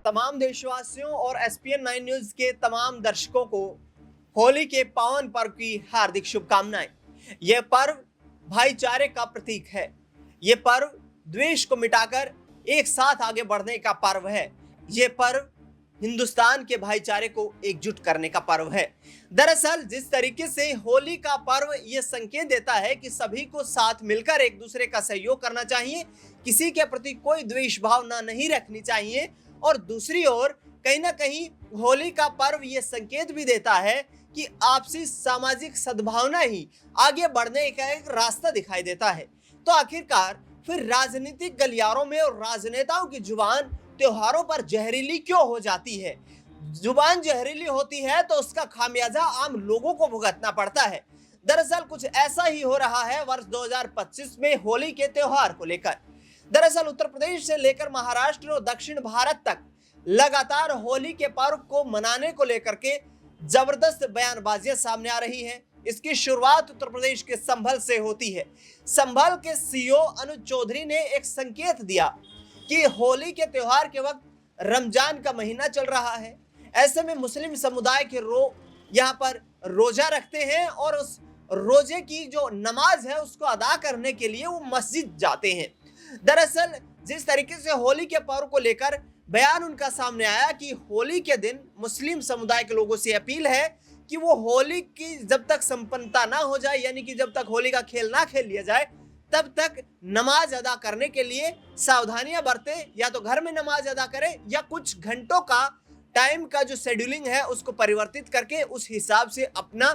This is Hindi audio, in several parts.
तमाम देशवासियों और एसपीएन 9 न्यूज के तमाम दर्शकों को होली के पावन पर्व की हार्दिक शुभकामनाएं। यह पर्व भाईचारे का प्रतीक है। यह पर्व द्वेष को मिटाकर एक साथ आगे बढ़ने का पर्व है। यह पर्व हिंदुस्तान के भाईचारे को एकजुट करने का पर्व है। दरअसल जिस तरीके से होली का पर्व यह संकेत देता है कि सभी को साथ मिलकर एक दूसरे का सहयोग करना चाहिए, किसी के प्रति कोई द्वेष भावना नहीं रखनी चाहिए, और दूसरी ओर कहीं ना कहीं होली का पर्व यह संकेत भी देता है कि आपसी सामाजिक सद्भावना ही आगे बढ़ने का एक रास्ता दिखाई देता है। तो आखिरकार फिर राजनीतिक गलियारों में और राजनेताओं की जुबान त्योहारों पर जहरीली क्यों हो जाती है? जुबान जहरीली होती है तो उसका खामियाजा आम लोगों को भुगतना पड़ता है। दरअसल कुछ ऐसा ही हो रहा है वर्ष 2025 में होली के त्योहार को लेकर। दरअसल उत्तर प्रदेश से लेकर महाराष्ट्र और दक्षिण भारत तक लगातार होली के पर्व को मनाने को लेकर के जबरदस्त बयानबाजियां सामने आ रही हैं। इसकी शुरुआत उत्तर प्रदेश के संभल से होती है। संभल के सीईओ अनुज चौधरी ने एक संकेत दिया कि होली के त्योहार के वक्त रमजान का महीना चल रहा है, ऐसे में मुस्लिम समुदाय के यहाँ पर रोजा रखते हैं और उस रोजे की जो नमाज है उसको अदा करने के लिए वो मस्जिद जाते हैं। दरअसल जिस तरीके से होली के पर्व को लेकर बयान उनका सामने आया कि होली के दिन मुस्लिम समुदाय के लोगों से अपील है कि वो होली की जब तक संपन्नता ना हो जाए, यानी कि जब तक होली का खेल ना खेल लिया जाए, तब तक नमाज अदा करने के लिए सावधानियां बरते, या तो घर में नमाज अदा करें या कुछ घंटों का टाइम का जो शेड्यूलिंग है उसको परिवर्तित करके उस हिसाब से अपना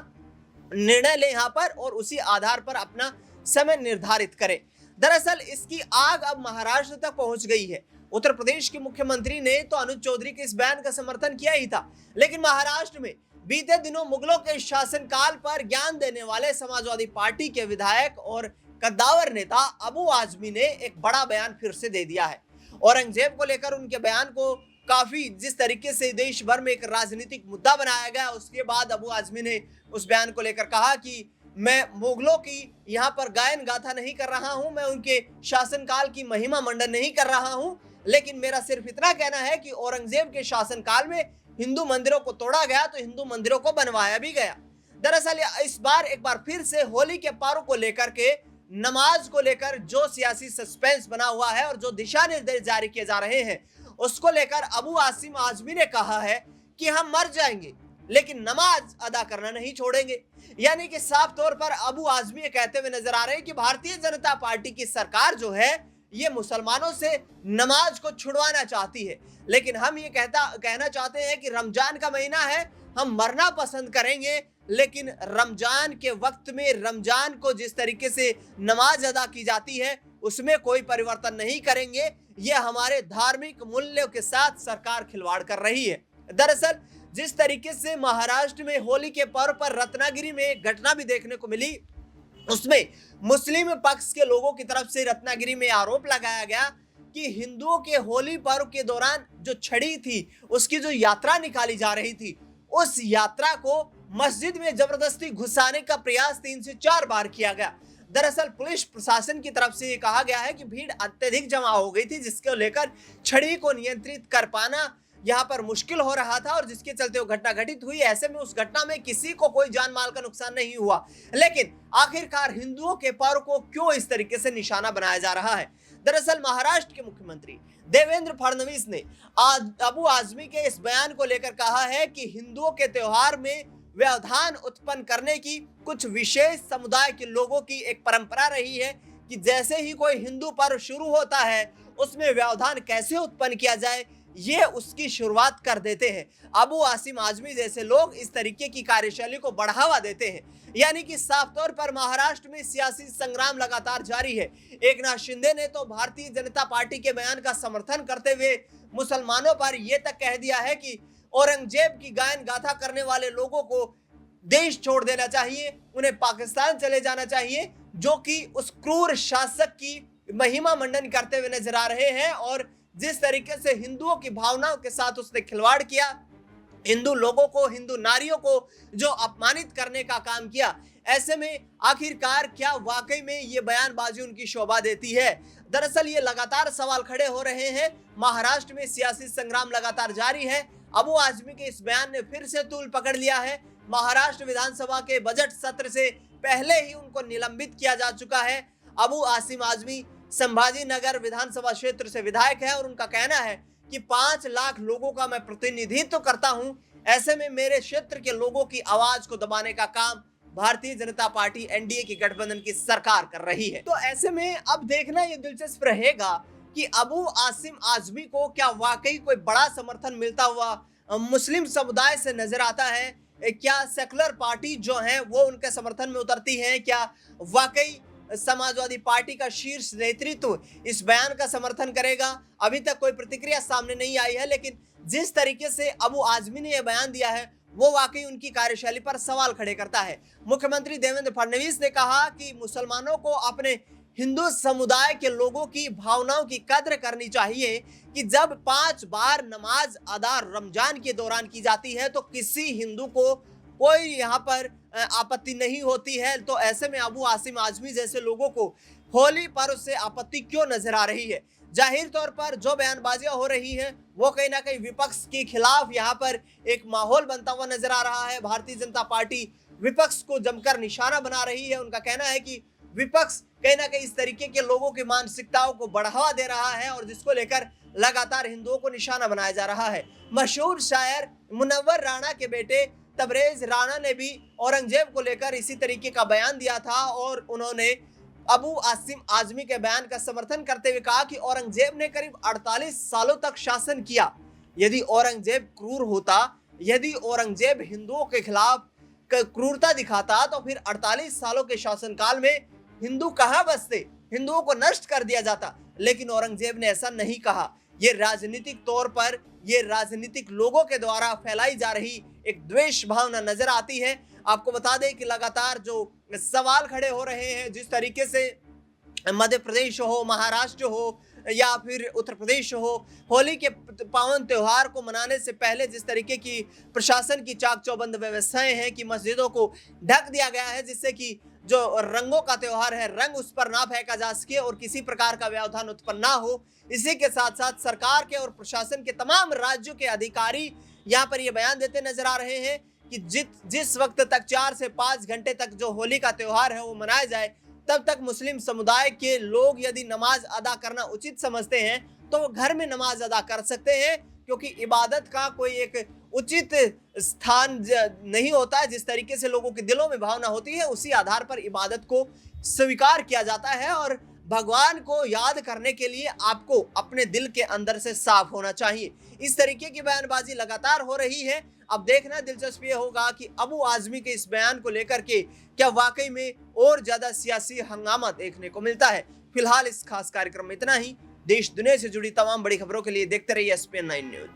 निर्णय ले यहाँ पर और उसी आधार पर अपना समय निर्धारित करें। दरअसल इसकी आग अब महाराष्ट्र तक पहुंच गई है। उत्तर प्रदेश के मुख्यमंत्री ने तो अनुज चौधरी के इस बयान का समर्थन किया ही था, लेकिन महाराष्ट्र में बीते दिनों मुगलों के शासनकाल पर ज्ञान देने वाले समाजवादी पार्टी के विधायक और कद्दावर नेता अबू आजमी ने एक बड़ा बयान फिर से दे दिया है। औरंगजेब को लेकर उनके बयान को काफी जिस तरीके से देश भर में एक राजनीतिक मुद्दा बनाया गया, उसके बाद अबू आजमी ने उस बयान को लेकर कहा कि मैं मुगलों की यहाँ पर गायन गाथा नहीं कर रहा हूँ, मैं उनके शासनकाल की महिमा मंडन नहीं कर रहा हूँ, लेकिन मेरा सिर्फ इतना कहना है कि औरंगजेब के शासनकाल में हिंदू मंदिरों को तोड़ा गया तो हिंदू मंदिरों को बनवाया भी गया। दरअसल इस बार एक बार फिर से होली के पर्व को लेकर के नमाज को लेकर जो सियासी सस्पेंस बना हुआ है और जो दिशा निर्देश जारी किए जा रहे हैं उसको लेकर अबू आसिम आजमी ने कहा है कि हम मर जाएंगे लेकिन नमाज अदा करना नहीं छोड़ेंगे। यानी कि साफ तौर पर अबू आजमी ये कहते हुए नजर आ रहे हैं कि भारतीय जनता पार्टी की सरकार जो है ये मुसलमानों से नमाज को छुड़वाना चाहती है, लेकिन हम ये कहना चाहते हैं कि रमजान का महीना है, हम मरना पसंद करेंगे, लेकिन रमजान के वक्त में रमजान को जिस तरीके से नमाज अदा की जाती है उसमें कोई परिवर्तन नहीं करेंगे। ये हमारे धार्मिक मूल्यों के साथ सरकार खिलवाड़ कर रही है। दरअसल जिस तरीके से महाराष्ट्र में होली के पर्व पर रत्नागिरी में एक घटना भी देखने को मिली, उसमें मुस्लिम पक्ष के लोगों की तरफ से रत्नागिरी में आरोप लगाया गया कि हिंदुओं के होली पर्व के दौरान जो छड़ी थी उसकी जो यात्रा निकाली जा रही थी, उस यात्रा को मस्जिद में जबरदस्ती घुसाने का प्रयास 3 से 4 बार किया गया। दरअसल पुलिस प्रशासन की तरफ से ये कहा गया है कि भीड़ अत्यधिक जमा हो गई थी, जिसको लेकर छड़ी को नियंत्रित कर पाना यहाँ पर मुश्किल हो रहा था और जिसके चलते वो घटना घटित हुई। ऐसे में उस घटना में किसी को कोई जान माल का नुकसान नहीं हुआ, लेकिन आखिरकार हिंदुओं के पर्व को क्यों इस तरीके से निशाना बनाया जा रहा है? दरअसल महाराष्ट्र के मुख्यमंत्री देवेंद्र फडणवीस ने अबू आजमी के इस बयान को लेकर कहा है कि हिंदुओं के त्योहार में व्यवधान उत्पन्न करने की कुछ विशेष समुदाय के लोगों की एक परंपरा रही है कि जैसे ही कोई हिंदू पर्व शुरू होता है उसमें व्यवधान कैसे उत्पन्न किया जाए, ये उसकी शुरुआत कर देते हैं। अबू आसिम आजमी जैसे लोग इस तरीके की कार्यशैली को बढ़ावा देते हैं। यानी कि साफ तौर पर महाराष्ट्र में सियासी संग्राम लगातार जारी है। एकनाथ शिंदे ने तो भारतीय जनता पार्टी के बयान का समर्थन करते हुए मुसलमानों पर यह तक कह दिया है कि औरंगजेब की गायन गाथा करने वाले लोगों को देश छोड़ देना चाहिए, उन्हें पाकिस्तान चले जाना चाहिए, जो कि उस क्रूर शासक की महिमा मंडन करते हुए नजर आ रहे हैं। और जिस तरीके से हिंदुओं की भावनाओं के साथ उसने खिलवाड़ किया, हिंदू लोगों को, हिंदू नारियों को जो अपमानित करने का काम किया, ऐसे में आखिरकार क्या वाकई में ये बयानबाजी उनकी शोभा देती है? दरअसल ये लगातार सवाल खड़े हो रहे हैं। महाराष्ट्र में सियासी संग्राम लगातार जारी है। अबू आजमी के इस बयान ने फिर से तूल पकड़ लिया है। महाराष्ट्र विधानसभा के बजट सत्र से पहले ही उनको निलंबित किया जा चुका है। अबू आसिम आजमी संभाजी नगर विधानसभा क्षेत्र से विधायक है और उनका कहना है कि 5 लाख लोगों का मैं प्रतिनिधित्व करता हूं। ऐसे में मेरे क्षेत्र के लोगों की आवाज को दबाने का काम भारतीय जनता पार्टी एनडीए की गठबंधन की सरकार कर रही है। तो ऐसे में अब देखना ये दिलचस्प रहेगा कि अबू आसिम आजमी को क्या वाकई कोई बड़ा समर्थन मिलता हुआ मुस्लिम समुदाय से नजर आता है? क्या सेकुलर पार्टी जो है वो उनके समर्थन में उतरती है? क्या वाकई समाजवादी पार्टी का शीर्ष नेतृत्व इस बयान का समर्थन करेगा? अभी तक कोई प्रतिक्रिया सामने नहीं आई है, लेकिन जिस तरीके से अबू आजमी ने यह बयान दिया है वो वाकई उनकी कार्यशैली पर सवाल खड़े करता है। मुख्यमंत्री देवेंद्र फडणवीस ने कहा कि मुसलमानों को अपने हिंदू समुदाय के लोगों की भावनाओं की कद्र करनी चाहिए कि जब 5 बार नमाज अदा रमजान के दौरान की जाती है तो किसी हिंदू को कोई यहाँ पर आपत्ति नहीं होती है। तो ऐसे में अबू आसिम आजमी जैसे लोगों को होली पर्व से आपत्ति क्यों नजर आ रही है? जाहिर तौर पर जो बयानबाजियां हो रही हैं वो कहीं ना कहीं विपक्ष के खिलाफ यहाँ पर एक माहौल बनता हुआ नजर आ रहा है। भारतीय जनता पार्टी विपक्ष को जमकर निशाना बना रही है। उनका कहना है कि विपक्ष कहीं ना कहीं इस तरीके के लोगों की मानसिकताओं को बढ़ावा दे रहा है और जिसको लेकर लगातार हिंदुओं को निशाना बनाया जा रहा है। मशहूर शायर मुनव्वर राणा के बेटे तबरेज राणा ने भी औरंगजेब को लेकर इसी तरीके का बयान दिया था और उन्होंने अबू आसिम आजमी के बयान का समर्थन करते हुए कहा कि औरंगजेब ने करीब 48 सालों तक शासन किया। यदि औरंगजेब क्रूर होता, यदि औरंगजेब हिंदुओं के खिलाफ क्रूरता दिखाता तो फिर 48 सालों के शासनकाल में हिंदू कहां बसते? हिंदुओं को नष्ट कर दिया जाता। लेकिन औरंगजेब ने ऐसा नहीं कहा। ये राजनीतिक तौर पर, ये राजनीतिक लोगों के द्वारा फैलाई जा रही एक द्वेष भावना नजर आती है। आपको बता दें कि लगातार जो सवाल खड़े हो रहे हैं, जिस तरीके से मध्य प्रदेश हो, महाराष्ट्र हो या फिर उत्तर प्रदेश हो, होली के पावन त्योहार को मनाने से पहले जिस तरीके की प्रशासन की चाक चौबंद व्यवस्थाएं हैं कि मस्जिदों को ढक दिया गया है जिससे कि जो रंगों का त्योहार है, रंग उस पर ना फेंका जा सके और किसी प्रकार का व्यवधान उत्पन्न ना हो। इसी के साथ साथ सरकार के और प्रशासन के तमाम राज्यों के अधिकारी यहाँ पर ये बयान देते नजर आ रहे हैं कि जिस वक्त तक 4 से 5 घंटे तक जो होली का त्योहार है वो मनाया जाए, तब तक मुस्लिम समुदाय के लोग यदि नमाज अदा करना उचित समझते हैं तो वो घर में नमाज अदा कर सकते हैं, क्योंकि इबादत का कोई एक उचित स्थान नहीं होता है। जिस तरीके से लोगों के दिलों में भावना होती है उसी आधार पर इबादत को स्वीकार किया जाता है और भगवान को याद करने के लिए आपको अपने दिल के अंदर से साफ होना चाहिए। इस तरीके की बयानबाजी लगातार हो रही है। अब देखना दिलचस्प ये होगा कि अबू आजमी के इस बयान को लेकर के क्या वाकई में और ज्यादा सियासी हंगामा देखने को मिलता है। फिलहाल इस खास कार्यक्रम में इतना ही। देश दुनिया से जुड़ी तमाम बड़ी खबरों के लिए देखते रहिए SPN9 न्यूज।